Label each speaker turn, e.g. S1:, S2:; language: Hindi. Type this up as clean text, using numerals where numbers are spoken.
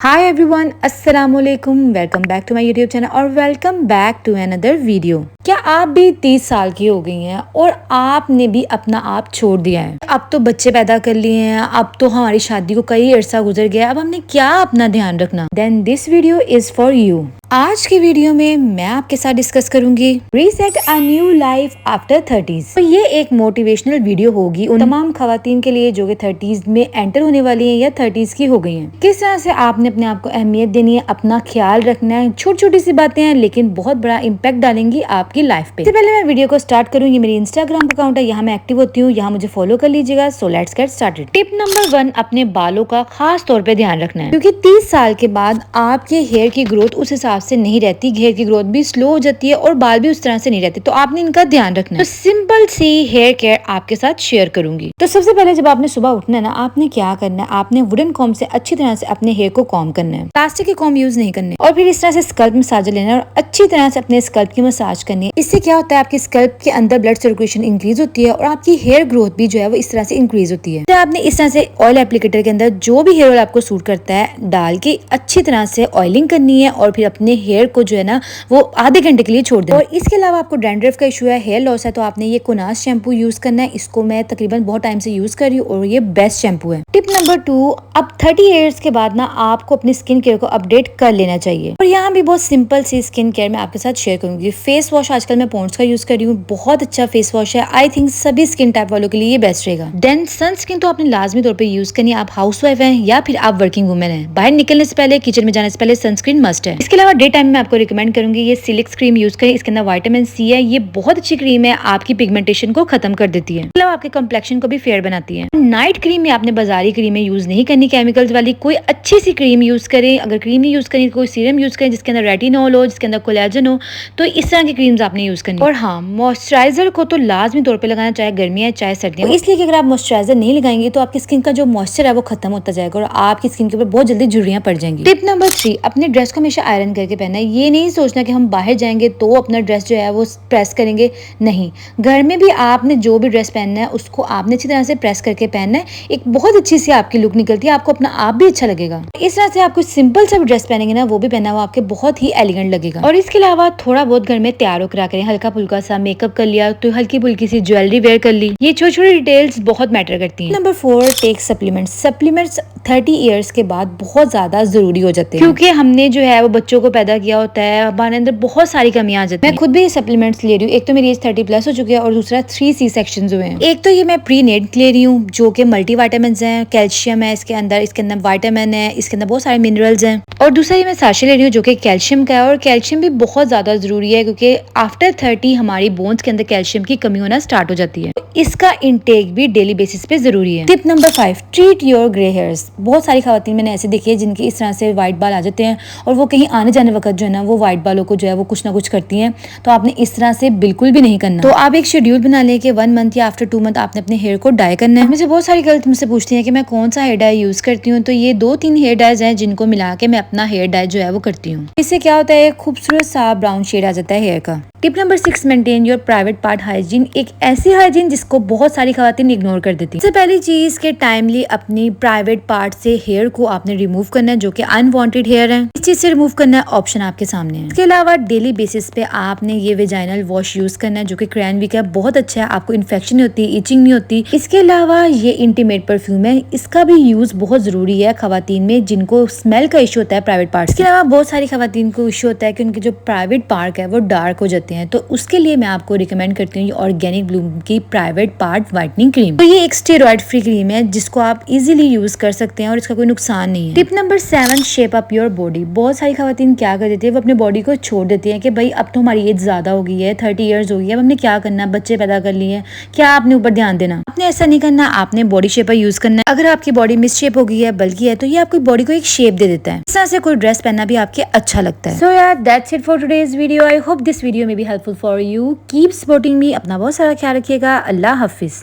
S1: हाय एवरीवन, अस्सलाम वालेकुम। Welcome back to my YouTube channel और welcome back to another video. क्या आप भी 30 साल की हो गई हैं और आपने भी अपना आप छोड़ दिया है? अब तो बच्चे पैदा कर लिए हैं, अब तो हमारी शादी को कई अरसा गुजर गया, अब हमने क्या अपना ध्यान रखना? Then this video is for you. आज की वीडियो में मैं आपके साथ डिस्कस करूंगी reset a new life after 30s। तो ये एक मोटिवेशनल वीडियो होगी उन तमाम खवातीन के लिए जो कि 30s में एंटर होने वाली हैं या 30s की हो गई हैं। किस तरह से आपने अपने आप को अहमियत देनी है, अपना ख्याल रखना है। छोटी छोटी सी बातें हैं लेकिन बहुत बड़ा इम्पैक्ट डालेंगी आपकी लाइफ पे। इससे पहले मैं वीडियो को स्टार्ट करूँ, ये मेरी इंस्टाग्राम अकाउंट है, यहाँ मैं एक्टिव होती हूँ, यहाँ मुझे फॉलो कर लीजिएगा। So let's get started. Tip number 1, अपने बालों का खास तौर पे ध्यान रखना है, क्योंकि 30 साल के बाद आपके हेयर की ग्रोथ उस हिसाब से नहीं रहती, हेयर की ग्रोथ भी स्लो हो जाती है और बाल भी उस तरह से नहीं रहते, तो आपने इनका ध्यान रखना है। तो सिंपल सी हेयर केयर आपके साथ शेयर करूंगी। तो सबसे पहले जब आपने सुबह उठना है ना, आपने क्या करना है, आपने वुडन कॉम्ब से अच्छी तरह से अपने हेयर को कॉम्ब करना है। प्लास्टिक के कॉम्ब यूज नहीं करने, और फिर इस तरह से स्कल्प मसाज लेना है और अच्छी तरह से अपने स्कल्प की मसाज करनी है। इससे क्या होता है, आपकी स्कल्प के अंदर ब्लड सर्कुलेशन इंक्रीज होती है और आपकी हेयर ग्रोथ भी जो है वो इस तरह से इंक्रीज होती है। तो आपने इस तरह से ऑयल एप्लीकेटर के अंदर जो भी हेयर ऑयल आपको सूट करता है डाल के अच्छी तरह से ऑयलिंग करनी है और फिर अपने हेयर को जो है ना वो आधे घंटे के लिए छोड़ देना। और इसके अलावा आपको डैंड्रफ का इशू है, हेयर लॉस है, तो आपने ये कोनास शैम्पू यूज करना है। इसको मैं तकरीबन बहुत टाइम से यूज कर रही हूँ और ये बेस्ट शैम्पू है। टिप नंबर 2, अब 30 इयर्स के बाद ना आपको अपनी स्किन केयर को अपडेट कर लेना चाहिए। और यहाँ भी बहुत सिंपल सी स्किन केयर मैं आपके साथ शेयर करूंगी। फेस वॉश आजकल मैं पॉन्ड्स का यूज कर रही हूँ, बहुत अच्छा फेस वॉश है। आई थिंक सभी स्किन टाइप वालों के लिए ये बेस्ट रहेगा। देन सनस्क्रीन तो आपने लाजमी तौर पे यूज करनी है, आप हाउस वाइफ हैं या फिर आप वर्किंग वुमेन हैं। बाहर निकलने से पहले, किचन में जाने से पहले सनस्क्रीन मस्ट है। इसके अलावा डे टाइम में आपको रिकमेंड करूंगी ये सिलिक्स क्रीम यूज करें, इसके अंदर विटामिन सी है, ये बहुत अच्छी क्रीम है, आपकी पिगमेंटेशन को खत्म कर देती है, मतलब आपके कम्प्लेक्शन को भी फेयर बनाती है। नाइट क्रीम में आपने बाजारी क्रीमें यूज नहीं करनी, केमिकल्स वाली कोई अच्छी सी क्रीम यूज करें। अगर क्रीम नहीं यूज करनी, कोई सीरम यूज करें जिसके अंदर रेटिनॉल हो, जिसके अंदर कोलेजन हो, तो इस तरह की क्रीम्स आपने यूज करनी। और हाँ, मॉइस्चराइजर को तो लाजमी तौर पे लगाना, चाहे गर्मियां चाहे सर्दियां, इसलिए कि अगर आप मॉइस्चराइजर नहीं लगाएंगे तो आपकी स्किन का जो मॉइस्चर है वो खत्म होता जाएगा और आपकी स्किन के ऊपर बहुत जल्दी झुर्रियां पड़ जाएंगी। टिप नंबर 3, अपने ड्रेस को हमेशा आयरन करके पहनना है। ये नहीं सोचना कि हम बाहर जाएंगे तो अपना ड्रेस जो है वो प्रेस करेंगे, नहीं, घर में भी आपने जो भी ड्रेस पहनना है उसको आपने अच्छी तरह से प्रेस करके पहनना है। एक बहुत अच्छी सी आपकी लुक निकलती है, आपको अपना आप भी अच्छा लगेगा। इस तरह से आप कुछ सिंपल सा भी ड्रेस पहनेंगे ना, वो भी पहना हुआ आपके बहुत ही एलिगेंट लगेगा। और इसके अलावा थोड़ा बहुत घर में तैयार होकर करें, हल्का फुल्का सा मेकअप कर लिया, तो हल्की फुल्की सी ज्वेलरी वेयर कर ली, ये छोटी छोटी डिटेल्स बहुत मैटर करती हैं। Number 4, take supplements. Supplements 30 years के बाद बहुत ज्यादा जरूरी हो जाते हैं, क्योंकि हमने जो है वो बच्चों को पैदा किया होता है, हमारे अंदर बहुत सारी कमियां आ जाती हैं। मैं खुद भी सप्लीमेंट्स ले रही हूँ, एक तो मेरी एज 30+ हो चुकी है और दूसरा 3 C-सेक्शंस हुए हैं। एक तो ये मैं प्री नेट ले रही हूँ जो कि मल्टी विटामिन्स हैं, कैल्शियम है इसके अंदर विटामिन है, इसके अंदर बहुत सारे मिनरल्स हैं। और दूसरा ये मैं साशे ले रही हूँ जो कि कैल्शियम का है, और कैल्शियम भी बहुत ज्यादा जरूरी है क्योंकि आफ्टर 30 हमारी बोन्स के अंदर कैल्शियम की कमी होना स्टार्ट हो जाती है, इसका इंटेक भी डेली बेसिस पे जरूरी है। Tip number 5, treat your grey hairs. बहुत सारी खवातीन मैंने ऐसे देखी है जिनके इस तरह से व्हाइट बाल आ जाते हैं और वो कहीं आने जाने वक्त जो है ना वो व्हाइट बालों को जो है वो कुछ ना कुछ करती हैं, तो आपने इस तरह से बिल्कुल भी नहीं करना। तो आप एक शेड्यूल बना लें कि 1 मंथ या आफ्टर 2 मंथ आपने अपने हेयर को डाई करना है। मुझे बहुत सारी गर्ल्स मुझसे पूछती हैं कि मैं कौन सा हेयर डाई यूज करती हूँ, तो ये 2-3 हेयर डाइज हैं जिनको मिला के मैं अपना हेयर डाई जो है वो करती हूँ। इससे क्या होता है, खूबसूरत सा ब्राउन शेड आ जाता है हेयर का। Tip number 6, maintain your private part hygiene. एक ऐसी हाइजीन जिसको बहुत सारी खवातीन इग्नोर कर देती हैं। सबसे पहली चीज के टाइमली अपनी प्राइवेट पार्ट से हेयर को आपने रिमूव करना है जो कि अनवांटेड हेयर है, इस चीज से रिमूव करना है, ऑप्शन आपके सामने है। इसके अलावा डेली बेसिस पे आपने ये वेजाइनल वॉश यूज करना है जो कि क्रैनविक है, बहुत अच्छा है, आपको इन्फेक्शन नहीं होती, इचिंग नहीं होती। इसके अलावा ये इंटीमेट परफ्यूम है, इसका भी यूज बहुत जरूरी है खवातीन में जिनको स्मेल का इशू होता है प्राइवेट पार्ट। इसके अलावा बहुत सारी खवातीन को इशू होता है कि उनके जो प्राइवेट पार्ट है वो डार्क हो जाते हैं, तो उसके लिए मैं आपको रिकमेंड करती हूँ ऑर्गेनिक ब्लूम की प्राइवेट पार्ट व्हाइटनिंग क्रीम। तो ये एक स्टेरॉइड फ्री क्रीम है जिसको आप इजीली यूज कर सकते हैं और इसका कोई नुकसान नहीं है। Tip number 7, shape up your body. बहुत सारी खवातीन क्या कर देती है, वो अपने बॉडी को छोड़ देती है कि भाई अब तो हमारी एज ज्यादा हो गई है, 30 इयर्स हो गई है, अब हमने क्या करना, बच्चे पैदा कर लिए हैं, क्या आपने ऊपर ध्यान देना? आपने ऐसा नहीं करना, आपने बॉडी शेपर यूज करना है। अगर आपकी बॉडी मिस शेप हो गई है, बल्कि है, तो ये आपकी बॉडी को एक शेप दे देता है। इस तरह से कोई ड्रेस पहनना भी आपके अच्छा लगता है। सो यार, that's it for today's video. I hope this video में be helpful for you. Keep supporting me. अपना बहुत सारा ख्याल रखिएगा। अल्लाह हाफिज।